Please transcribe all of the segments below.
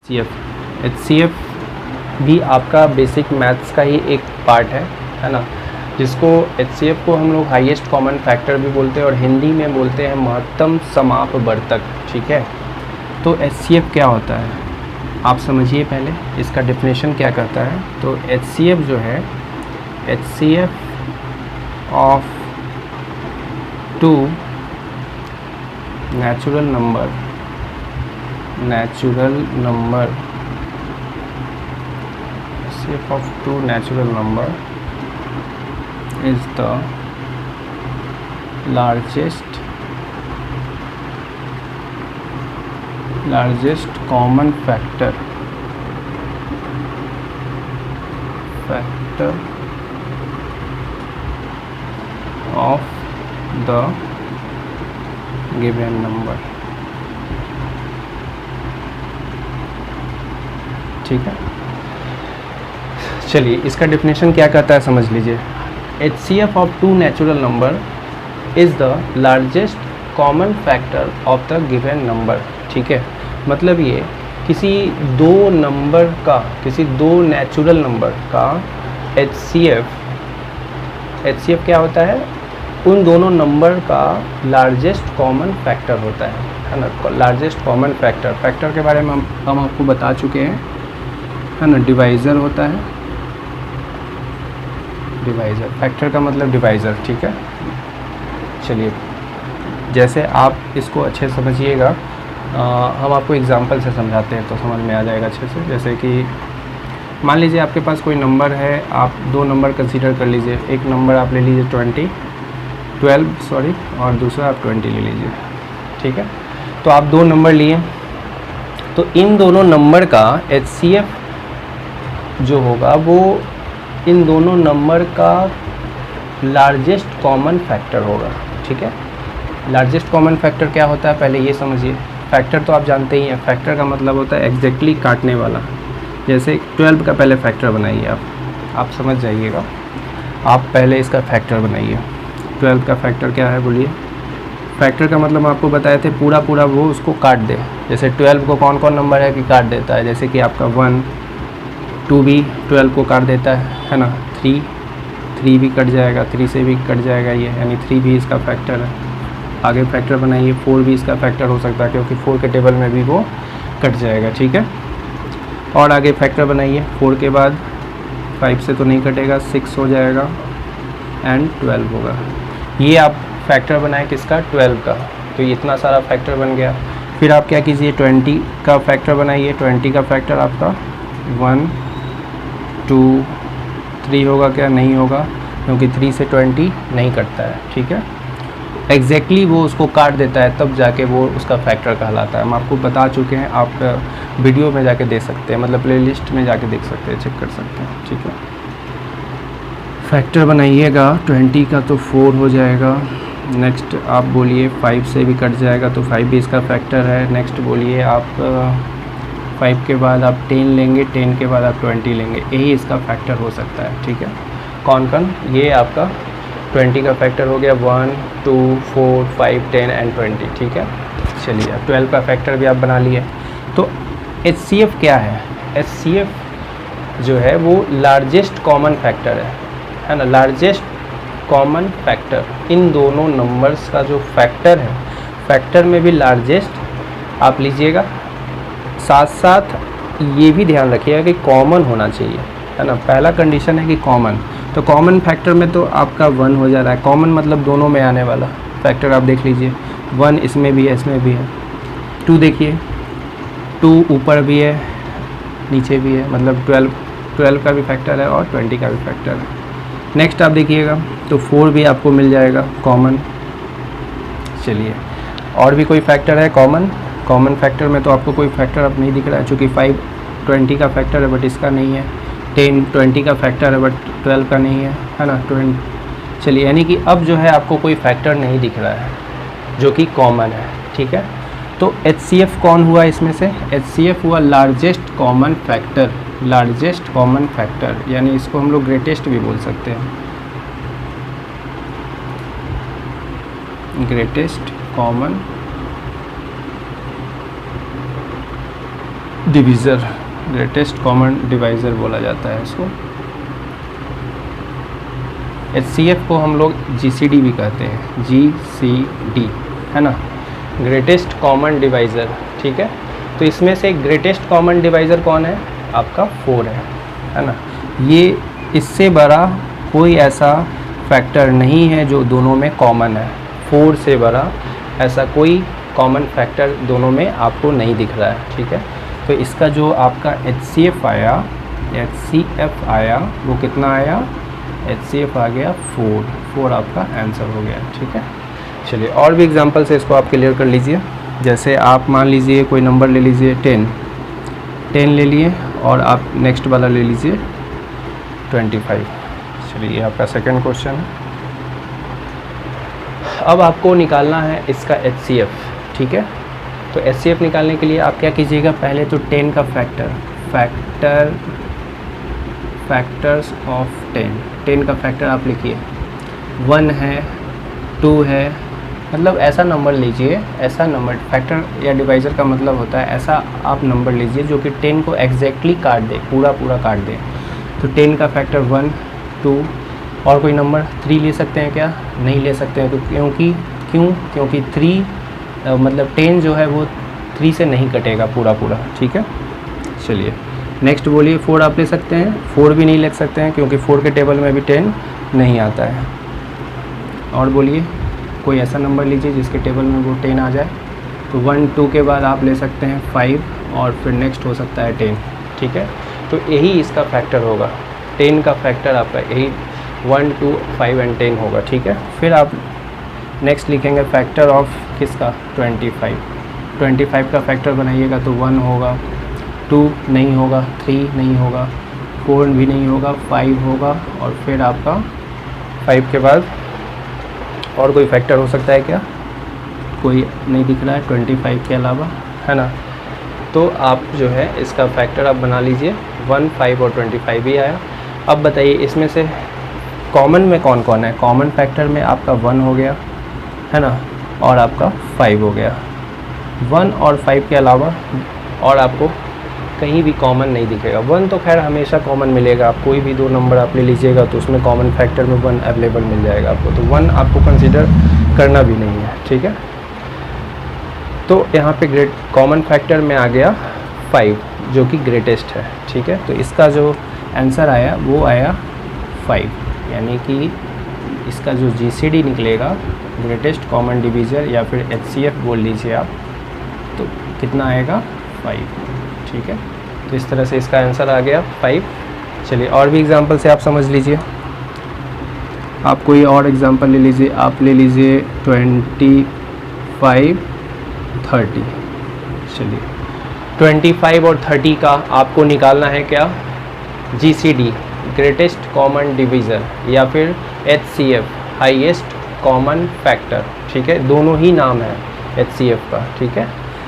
HCF भी आपका basic maths का ही एक पार्ट है ना, जिसको HCF को हम लोग हाईएस्ट कॉमन फैक्टर भी बोलते हैं और हिंदी में बोलते हैं महत्तम समाप वर्तक। ठीक है, तो HCF क्या होता है आप समझिए पहले, इसका डेफिनेशन क्या करता है। तो HCF जो है, HCF of two natural number HCF of two natural number is the largest common factor of the given number। ठीक है, चलिए इसका डेफिनेशन क्या कहता है समझ लीजिए। HCF of two natural number is the largest common factor of the given number. ठीक है, मतलब ये किसी दो नंबर का, किसी दो नेचुरल नंबर का HCF क्या होता है, उन दोनों नंबर का लार्जेस्ट कॉमन फैक्टर होता है ना। लार्जेस्ट कॉमन फैक्टर के बारे में हम आपको बता चुके हैं, है ना। डिवाइज़र होता है, डिवाइज़र, फैक्टर का मतलब डिवाइज़र। ठीक है, चलिए जैसे आप इसको अच्छे से समझिएगा, हम आपको एग्जांपल से समझाते हैं तो समझ में आ जाएगा अच्छे से। जैसे कि मान लीजिए आपके पास कोई नंबर है, आप दो नंबर कंसीडर कर लीजिए। एक नंबर आप ले लीजिए 12 और दूसरा आप 20 ले लीजिए। ठीक है, तो आप दो नंबर लिए, तो इन दोनों नंबर का HCF जो होगा वो इन दोनों नंबर का लार्जेस्ट कॉमन फैक्टर होगा। ठीक है, लार्जेस्ट कॉमन फैक्टर क्या होता है पहले ये समझिए। फैक्टर तो आप जानते ही हैं, फैक्टर का मतलब होता है एग्जैक्टली काटने वाला। जैसे 12 का पहले फैक्टर बनाइए, आप समझ जाइएगा। आप पहले इसका फैक्टर बनाइए। 12 का फैक्टर क्या है बोलिए। फैक्टर का मतलब आपको बताए थे पूरा वो उसको काट दे। जैसे 12 को कौन कौन नंबर है कि काट देता है, जैसे कि आपका 1, 2 भी 12 को काट देता है ना। 3 भी कट जाएगा, 3 से भी कट जाएगा ये, यानी 3 भी इसका फैक्टर है। आगे फैक्टर बनाइए, 4 भी इसका फैक्टर हो सकता है क्योंकि 4 के टेबल में भी वो कट जाएगा। ठीक है, और आगे फैक्टर बनाइए। 4 के बाद 5 से तो नहीं कटेगा, 6 हो जाएगा एंड 12 होगा। ये आप फैक्टर बनाए किसका, 12 का। तो ये इतना सारा फैक्टर बन गया। फिर आप क्या कीजिए, 20 का फैक्टर बनाइए। 20 का फैक्टर आपका 1, 2, 3 होगा क्या, नहीं होगा क्योंकि 3 से 20 नहीं कटता है। ठीक है, एग्जैक्टली वो उसको काट देता है तब जाके वो उसका फैक्टर कहलाता है। हम आपको बता चुके हैं, आप वीडियो में जाके देख सकते हैं, मतलब प्लेलिस्ट में जाके देख सकते हैं, चेक कर सकते हैं। ठीक है, फैक्टर बनाइएगा। 20 का तो 4 हो जाएगा। नेक्स्ट आप बोलिए 5 से भी कट जाएगा तो 5 भी इसका फैक्टर है। नेक्स्ट बोलिए आप 5 के बाद आप 10 लेंगे, 10 के बाद आप 20 लेंगे, यही इसका फैक्टर हो सकता है। ठीक है, कौन ये आपका 20 का फैक्टर हो गया 1, 2, 4, 5, 10 एंड 20। ठीक है, चलिए अब 12 का फैक्टर भी आप बना लिए। तो HCF क्या है, HCF जो है वो लार्जेस्ट कॉमन फैक्टर है ना। लार्जेस्ट कॉमन फैक्टर, इन दोनों नंबर्स का जो फैक्टर है, फैक्टर में भी लार्जेस्ट आप लीजिएगा। साथ साथ ये भी ध्यान रखिएगा कि कॉमन होना चाहिए, है ना। पहला कंडीशन है कि कॉमन, तो कॉमन फैक्टर में तो आपका 1 हो जा रहा है। कॉमन मतलब दोनों में आने वाला फैक्टर आप देख लीजिए। 1 इसमें भी है, इसमें भी है। 2 देखिए, 2 ऊपर भी है, नीचे भी है, मतलब 12 का भी फैक्टर है और 20 का भी फैक्टर है। नेक्स्ट आप देखिएगा तो 4 भी आपको मिल जाएगा कॉमन। चलिए और भी कोई फैक्टर है कॉमन फैक्टर में तो आपको कोई फैक्टर अब नहीं दिख रहा है, चूँकि 5 20 का फैक्टर है बट इसका नहीं है। 10 20 का फैक्टर है बट 12 का नहीं है ना। 20 चलिए, यानी कि अब जो है आपको कोई फैक्टर नहीं दिख रहा है जो कि कॉमन है। ठीक है, तो HCF कौन हुआ इसमें से, HCF हुआ largest common factor. Largest common factor यानी इसको हम लोग ग्रेटेस्ट भी बोल सकते हैं, greatest common divisor, greatest common divisor बोला जाता है इसको। HCF को हम लोग GCD भी कहते हैं, GCD है ना, ग्रेटेस्ट कॉमन डिवाइज़र, ठीक है। तो इसमें से ग्रेटेस्ट कॉमन डिवाइज़र कौन है? आपका 4 है ना। ये इससे बड़ा कोई ऐसा फैक्टर नहीं है जो दोनों में कॉमन है। 4 से बड़ा ऐसा कोई कॉमन फैक्टर दोनों में आपको नहीं दिख रहा है, ठीक है। तो इसका जो आपका HCF आया वो कितना आया? HCF आ गया 4 आपका आंसर हो गया, ठीक है। चलिए और भी एग्जांपल से इसको आप क्लियर कर लीजिए। जैसे आप मान लीजिए कोई नंबर ले लीजिए 10 ले लिए और आप नेक्स्ट वाला ले लीजिए 25। चलिए आपका सेकंड क्वेश्चन है। अब आपको निकालना है इसका HCF, ठीक है। तो HCF निकालने के लिए आप क्या कीजिएगा? पहले तो 10 का फैक्टर्स ऑफ 10 का फैक्टर आप लिखिए। 1 है, 2 है, मतलब ऐसा नंबर लीजिए, ऐसा नंबर, फैक्टर या डिवाइज़र का मतलब होता है ऐसा आप नंबर लीजिए जो कि 10 को एग्जैक्टली काट दे, पूरा काट दे। तो 10 का फैक्टर 1, 2 और कोई नंबर 3 ले सकते हैं क्या? नहीं ले सकते हैं। तो क्योंकि 3 मतलब 10 जो है वो 3 से नहीं कटेगा पूरा, ठीक है। चलिए नेक्स्ट बोलिए। 4 आप ले सकते हैं? 4 भी नहीं ले सकते हैं क्योंकि 4 के टेबल में भी 10 नहीं आता है। और बोलिए कोई ऐसा नंबर लीजिए जिसके टेबल में वो 10 आ जाए। तो 1, 2 के बाद आप ले सकते हैं 5 और फिर नेक्स्ट हो सकता है 10, ठीक है। तो यही इसका फैक्टर होगा, 10 का फैक्टर आपका यही 1, 2, 5 एंड 10 होगा, ठीक है। फिर आप नेक्स्ट लिखेंगे फैक्टर ऑफ किसका? 25 का फैक्टर बनाइएगा तो 1 होगा, 2 नहीं होगा, 3 नहीं होगा, 4 भी नहीं होगा, 5 होगा और फिर आपका 5 के बाद और कोई फैक्टर हो सकता है क्या? कोई नहीं दिख रहा है 25 के अलावा, है ना। तो आप जो है इसका फैक्टर आप बना लीजिए। 1, 5 और 25 भी आया। अब बताइए इसमें से कॉमन में कौन कौन है? कॉमन फैक्टर में आपका 1 हो गया, है ना, और आपका 5 हो गया। 1 और 5 के अलावा और आपको कहीं भी कॉमन नहीं दिखेगा। 1 तो खैर हमेशा कॉमन मिलेगा, आप कोई भी 2 नंबर आप ले लीजिएगा तो उसमें कॉमन फैक्टर में 1 अवेलेबल मिल जाएगा आपको। तो 1 आपको कंसीडर करना भी नहीं है, ठीक है। तो यहाँ पे कॉमन फैक्टर में आ गया 5 जो कि ग्रेटेस्ट है, ठीक है। तो इसका जो आंसर आया वो आया 5, यानी कि इसका जो GCD निकलेगा, ग्रेटेस्ट कॉमन डिवीज़र या फिर HCF बोल लीजिए आप, तो कितना आएगा? 5, ठीक है। तो इस तरह से इसका आंसर आ गया 5। चलिए और भी एग्जांपल से आप समझ लीजिए। आप कोई और एग्जांपल ले लीजिए, आप ले लीजिए 25, 30। चलिए 25 और 30 का आपको निकालना है क्या? GCD, ग्रेटेस्ट कॉमन डिवीज़र, या फिर HCF, हाईएस्ट कॉमन फैक्टर, ठीक है। दोनों ही नाम है HCF का, ठीक है।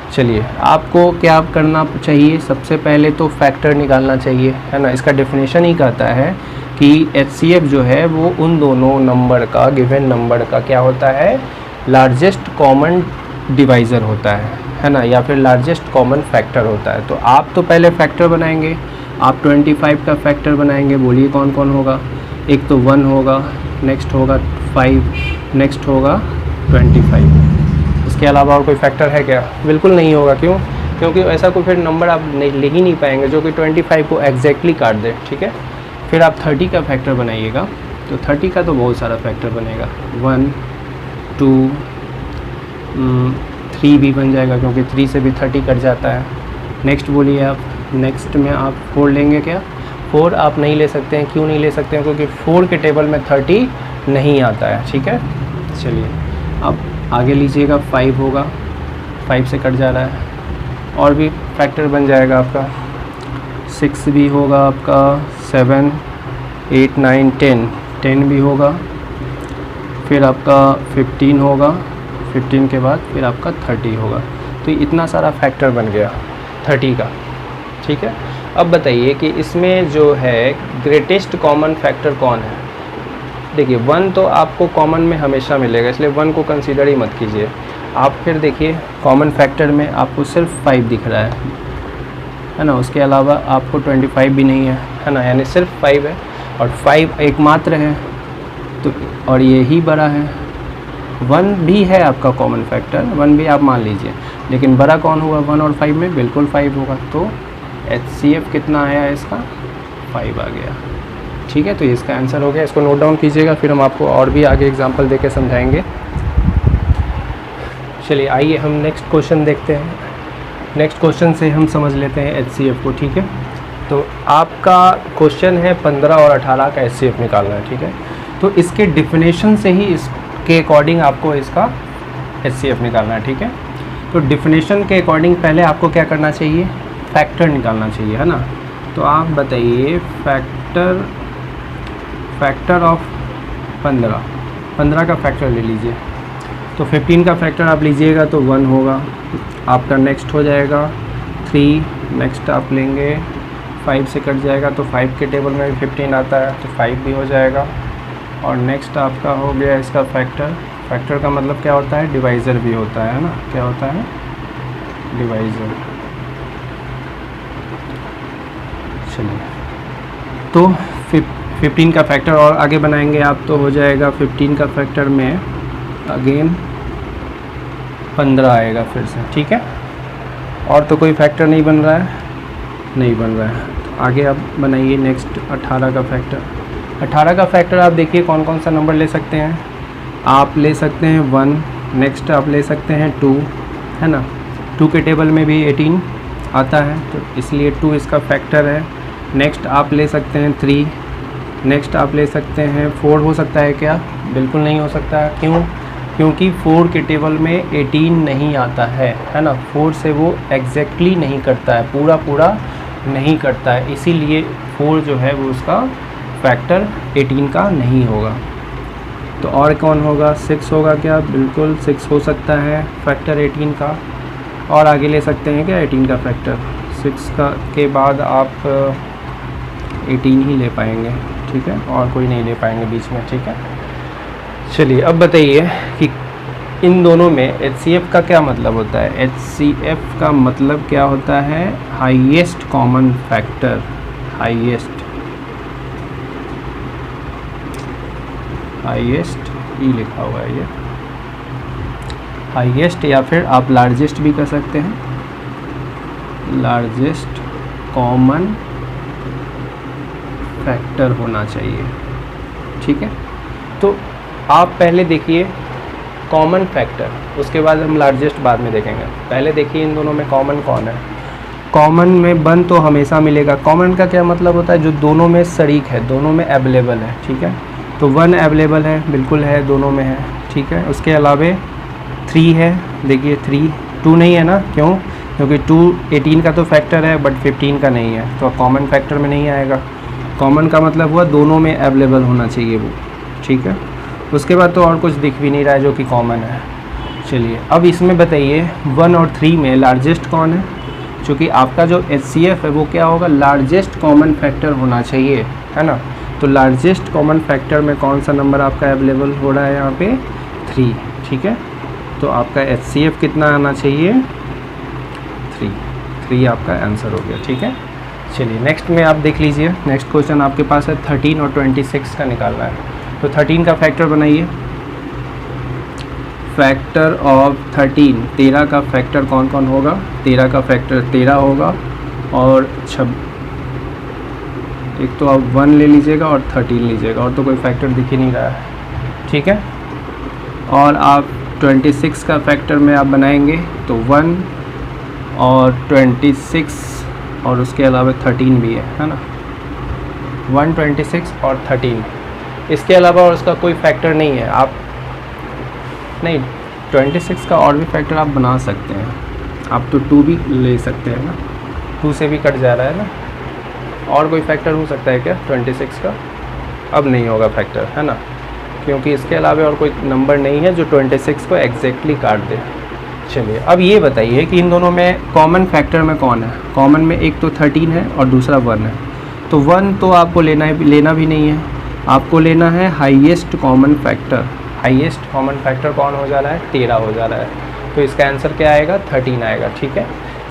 चलिए आपको क्या करना चाहिए? सबसे पहले तो फैक्टर निकालना चाहिए, है ना। इसका डेफिनेशन ही कहता है कि HCF जो है वो उन दोनों नंबर का, गिवन नंबर का क्या होता है? लार्जेस्ट कॉमन डिवाइज़र होता है ना, या फिर लार्जेस्ट कॉमन फैक्टर होता है। तो आप तो पहले फैक्टर बनाएंगे, आप 25 का फैक्टर बनाएंगे। बोलिए कौन कौन होगा? एक तो 1 होगा, नेक्स्ट होगा 5, नेक्स्ट होगा 25। इसके अलावा और कोई फैक्टर है क्या? बिल्कुल नहीं होगा। क्यों? क्योंकि ऐसा कोई फिर नंबर आप नहीं ले ही नहीं पाएंगे जो कि 25 को एग्जैक्टली काट दे, ठीक है। फिर आप 30 का फैक्टर बनाइएगा तो 30 का तो बहुत सारा फैक्टर बनेगा। 1, 2, 3 भी बन जाएगा क्योंकि 3 से भी 30 कट जाता है। नेक्स्ट बोलिए आप, नेक्स्ट में आप 4 लेंगे क्या? 4 आप नहीं ले सकते हैं। क्यों नहीं ले सकते हैं? क्योंकि 4 के टेबल में 30 नहीं आता है, ठीक है। चलिए अब आगे लीजिएगा, 5 होगा, 5 से कट जा रहा है। और भी फैक्टर बन जाएगा आपका, 6 भी होगा आपका, 7, 8, 9, 10 भी होगा। फिर आपका 15 होगा, 15 के बाद फिर आपका 30 होगा। तो इतना सारा फैक्टर बन गया 30 का, ठीक है। अब बताइए कि इसमें जो है ग्रेटेस्ट कॉमन फैक्टर कौन है? देखिए 1 तो आपको कॉमन में हमेशा मिलेगा, इसलिए 1 को कंसीडर ही मत कीजिए आप। फिर देखिए कॉमन फैक्टर में आपको सिर्फ 5 दिख रहा है, है ना। उसके अलावा आपको 25 भी नहीं है ना, यानी सिर्फ 5 है और 5 एकमात्र है तो, और ये ही बड़ा है। 1 भी है आपका कॉमन फैक्टर, 1 भी आप मान लीजिए, लेकिन बड़ा कौन हुआ 1 और 5 में, बिल्कुल 5 होगा। तो HCF कितना आया इसका, 5 आ गया। ठीक है, तो ये इसका आंसर हो गया। इसको नोट डाउन कीजिएगा, फिर हम आपको और भी आगे एग्जांपल देके समझाएंगे। चलिए आइए हम नेक्स्ट क्वेश्चन देखते हैं। नेक्स्ट क्वेश्चन से हम समझ लेते हैं HCF को। ठीक है, तो आपका क्वेश्चन है 15 और 18 का HCF निकालना है। ठीक है, तो इसके डिफिनेशन से ही इसके अकॉर्डिंग आपको इसका HCF निकालना है। ठीक है, तो डिफिनेशन के अकॉर्डिंग पहले आपको क्या करना चाहिए, फैक्टर निकालना चाहिए, है ना। तो आप बताइए फैक्टर ऑफ 15 का फैक्टर ले लीजिए। तो 15 का फैक्टर आप लीजिएगा तो 1 होगा आपका। नेक्स्ट हो जाएगा 3, नेक्स्ट आप लेंगे 5 से कट जाएगा तो 5 के टेबल में भी 15 आता है तो 5 भी हो जाएगा। और नेक्स्ट आपका हो गया इसका फैक्टर का मतलब क्या होता है, डिवाइज़र भी होता है ना। क्या होता है, डिवाइज़र। चलिए, तो 15 का फैक्टर और आगे बनाएंगे आप तो हो जाएगा 15 का फैक्टर में अगेन 15 आएगा फिर से। ठीक है, और तो कोई फैक्टर नहीं बन रहा है, नहीं बन रहा है। तो आगे आप बनाइए नेक्स्ट 18 का फैक्टर। 18 का फैक्टर आप देखिए कौन कौन सा नंबर ले सकते हैं। आप ले सकते हैं 1, नेक्स्ट आप ले सकते हैं 2, है ना। 2 के टेबल में भी 18 आता है तो इसलिए 2 इसका फैक्टर है। नेक्स्ट आप ले सकते हैं 3, नेक्स्ट आप ले सकते हैं 4। हो सकता है क्या, बिल्कुल नहीं हो सकता है। क्यों, क्योंकि 4 के टेबल में 18 नहीं आता है ना। 4 से वो एग्जैक्टली नहीं करता है, पूरा नहीं करता है, इसीलिए 4 जो है वो उसका फैक्टर 18 का नहीं होगा। तो और कौन होगा, 6 होगा क्या, बिल्कुल 6 हो सकता है फैक्टर 18 का। और आगे ले सकते हैं क्या 18 का फैक्टर, 6 का के बाद आप 18 ही ले पाएंगे। ठीक है, और कोई नहीं ले पाएंगे बीच में। ठीक है, चलिए अब बताइए कि इन दोनों में HCF का क्या मतलब होता है। HCF का मतलब क्या होता है, हाईएस्ट कॉमन फैक्टर। हाईएस्ट ही लिखा हुआ है ये, हाईएस्ट, या फिर आप लार्जेस्ट भी कर सकते हैं। लार्जेस्ट कॉमन फैक्टर होना चाहिए। ठीक है, तो आप पहले देखिए कॉमन फैक्टर, उसके बाद हम लार्जेस्ट बाद में देखेंगे। पहले देखिए इन दोनों में कॉमन कौन है। कॉमन में 1 तो हमेशा मिलेगा। कॉमन का क्या मतलब होता है, जो दोनों में शरीक है, दोनों में अवेलेबल है। ठीक है, तो 1 अवेलेबल है, बिल्कुल है, दोनों में है। ठीक है, उसके अलावा 3 है, देखिए 3, 2 नहीं है ना। क्यों, क्योंकि 2 18 का तो फैक्टर है बट 15 का नहीं है, तो कॉमन फैक्टर में नहीं आएगा। कॉमन का मतलब हुआ दोनों में अवेलेबल होना चाहिए वो। ठीक है, उसके बाद तो और कुछ दिख भी नहीं रहा है जो कि कॉमन है। चलिए अब इसमें बताइए 1 और 3 में लार्जेस्ट कौन है। चूँकि आपका जो HCF है वो क्या होगा, लार्जेस्ट कॉमन फैक्टर होना चाहिए, है ना। तो लार्जेस्ट कॉमन फैक्टर में कौन सा नंबर आपका अवेलेबल हो रहा है यहाँ पे, 3। ठीक है, तो आपका HCF कितना आना चाहिए, 3 आपका आंसर हो गया। ठीक है, चलिए नेक्स्ट में आप देख लीजिए। नेक्स्ट क्वेश्चन आपके पास है 13 और 26 का निकालना है। तो 13 का फैक्टर बनाइए। फैक्टर ऑफ 13 का फैक्टर कौन कौन होगा। 13 का फैक्टर 13 होगा और एक तो आप 1 ले लीजिएगा और 13 लीजिएगा, और तो कोई फैक्टर दिख ही नहीं रहा है। ठीक है, और आप 26 का फैक्टर में आप बनाएंगे तो 1 और 26 और उसके अलावा 13 भी है ना। 1, 26 और 13, इसके अलावा और उसका कोई फैक्टर नहीं है। आप नहीं, 26 का और भी फैक्टर आप बना सकते हैं। आप तो 2 भी ले सकते हैं ना, 2 से भी कट जा रहा है ना। और कोई फैक्टर हो सकता है क्या 26 का, अब नहीं होगा फैक्टर, है ना, क्योंकि इसके अलावा और कोई नंबर नहीं है जो 26 को एग्जैक्टली काट दे। चलिए अब ये बताइए कि इन दोनों में कॉमन फैक्टर में कौन है। कॉमन में एक तो 13 है और दूसरा 1 है। तो 1 तो आपको लेना भी नहीं है, आपको लेना है highest common factor. Highest common factor कौन हो जा रहा है, 13 हो जा रहा है। तो इसका आंसर क्या आएगा, 13 आएगा। ठीक है,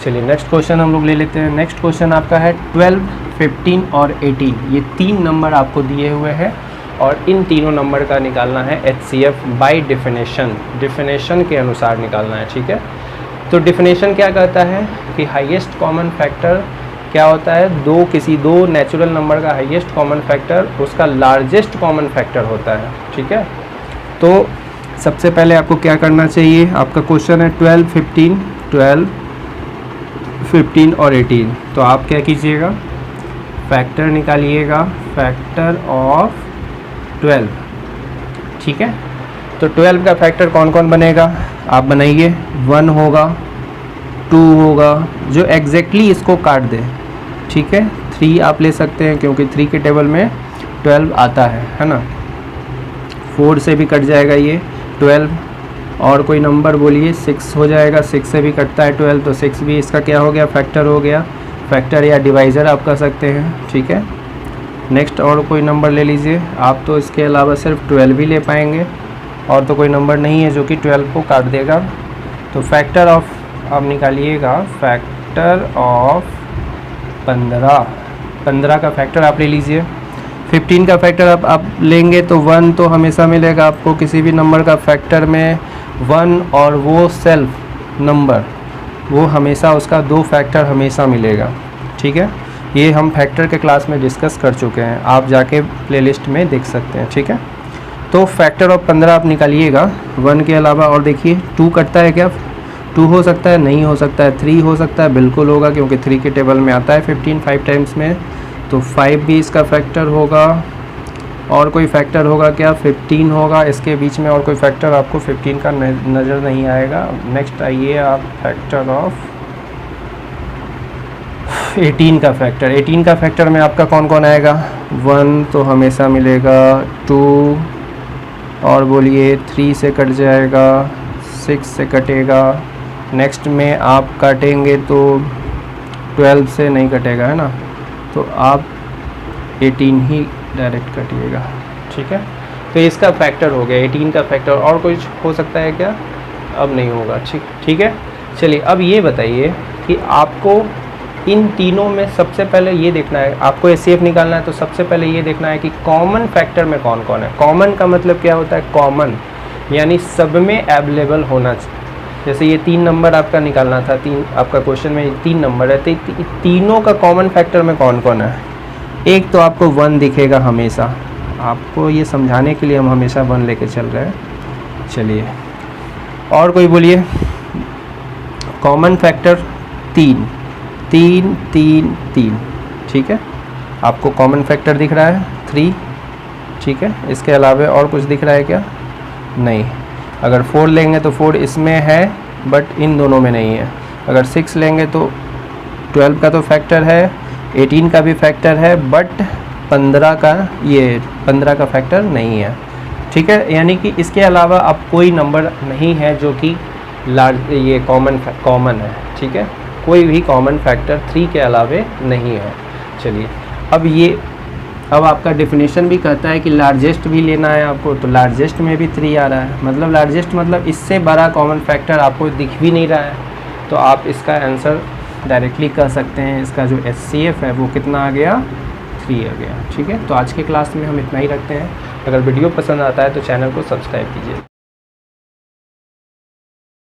चलिए नेक्स्ट क्वेश्चन हम लोग ले लेते हैं। नेक्स्ट क्वेश्चन आपका है 12, 15 और 18। ये 3 नंबर आपको दिए हुए हैं और इन तीनों नंबर का निकालना है HCF बाय डिफिनेशन के अनुसार निकालना है, ठीक है। तो डिफिनेशन क्या कहता है कि हाईएस्ट कॉमन फैक्टर क्या होता है, किसी दो नेचुरल नंबर का हाईएस्ट कॉमन फैक्टर उसका लार्जेस्ट कॉमन फैक्टर होता है, ठीक है। तो सबसे पहले आपको क्या करना चाहिए, आपका क्वेश्चन है 12, 15 और 18। तो आप क्या कीजिएगा, फैक्टर निकालिएगा, फैक्टर ऑफ 12, ठीक है। तो 12 का फैक्टर कौन कौन बनेगा आप बनाइए। 1 होगा, 2 होगा जो एग्जैक्टली इसको काट दे, ठीक है। 3 आप ले सकते हैं क्योंकि 3 के टेबल में 12 आता है ना। 4 से भी कट जाएगा ये 12, और कोई नंबर बोलिए। 6 हो जाएगा, 6 से भी कटता है 12, तो 6 भी इसका क्या हो गया, फैक्टर हो गया। फैक्टर या डिवाइज़र आप कर सकते हैं, ठीक है। नेक्स्ट और कोई नंबर ले लीजिए आप, तो इसके अलावा सिर्फ 12 ही ले पाएंगे और तो कोई नंबर नहीं है जो कि 12 को काट देगा। तो फैक्टर ऑफ आप निकालिएगा, फैक्टर ऑफ 15 का फैक्टर आप ले लीजिए। 15 का फैक्टर आप लेंगे तो 1 तो हमेशा मिलेगा आपको किसी भी नंबर का फैक्टर में 1, और वो सेल्फ नंबर वो हमेशा उसका 2 फैक्टर हमेशा मिलेगा, ठीक है। ये हम फैक्टर के क्लास में डिस्कस कर चुके हैं, आप जाके प्लेलिस्ट में देख सकते हैं, ठीक है। तो फैक्टर ऑफ 15 आप निकालिएगा। 1 के अलावा और देखिए 2 कटता है क्या, 2 हो सकता है, नहीं हो सकता है, 3 हो सकता है, बिल्कुल होगा क्योंकि 3 के टेबल में आता है 15 5 टाइम्स में। तो 5 भी इसका फैक्टर होगा, और कोई फैक्टर होगा क्या, 15 होगा। इसके बीच में और कोई फैक्टर आपको 15 का नज़र नहीं आएगा। नेक्स्ट आइए आप फैक्टर ऑफ 18 का फैक्टर। 18 का फैक्टर में आपका कौन कौन आएगा, 1 तो हमेशा मिलेगा, 2 और बोलिए 3 से कट जाएगा, 6 से कटेगा। नेक्स्ट में आप काटेंगे तो 12 से नहीं कटेगा, है ना, तो आप 18 ही डायरेक्ट काटिएगा, ठीक है। तो इसका फैक्टर हो गया 18 का फैक्टर। और कुछ हो सकता है क्या, अब नहीं होगा, ठीक है। चलिए अब ये बताइए कि आपको इन तीनों में सबसे पहले ये देखना है, आपको HCF निकालना है तो सबसे पहले ये देखना है कि कॉमन फैक्टर में कौन कौन है। कॉमन का मतलब क्या होता है, कॉमन यानी सब में अवेलेबल होना चाहिए। जैसे ये 3 नंबर आपका निकालना था, आपका क्वेश्चन में 3 नंबर है, तो तीनों का कॉमन फैक्टर में कौन कौन है। एक तो आपको 1 दिखेगा हमेशा, आपको ये समझाने के लिए हम हमेशा 1 लेके चल रहे हैं। चलिए और कोई बोलिए, कॉमन फैक्टर 3, ठीक है। आपको कॉमन फैक्टर दिख रहा है 3, ठीक है। इसके अलावा और कुछ दिख रहा है क्या, नहीं। अगर 4 लेंगे तो 4 इसमें है बट इन दोनों में नहीं है। अगर 6 लेंगे तो 12 का तो फैक्टर है, 18 का भी फैक्टर है, बट 15 का फैक्टर नहीं है, ठीक है। यानी कि इसके अलावा अब कोई नंबर नहीं है जो कि ये कॉमन है, ठीक है। कोई भी कॉमन फैक्टर 3 के अलावे नहीं है। चलिए अब आपका डिफिनेशन भी कहता है कि लार्जेस्ट भी लेना है आपको, तो लार्जेस्ट में भी 3 आ रहा है, मतलब लार्जेस्ट मतलब इससे बड़ा कॉमन फैक्टर आपको दिख भी नहीं रहा है, तो आप इसका आंसर डायरेक्टली कर सकते हैं। इसका जो HCF है वो कितना आ गया, 3 आ गया, ठीक है। तो आज के क्लास में हम इतना ही रखते हैं। अगर वीडियो पसंद आता है तो चैनल को सब्सक्राइब कीजिए।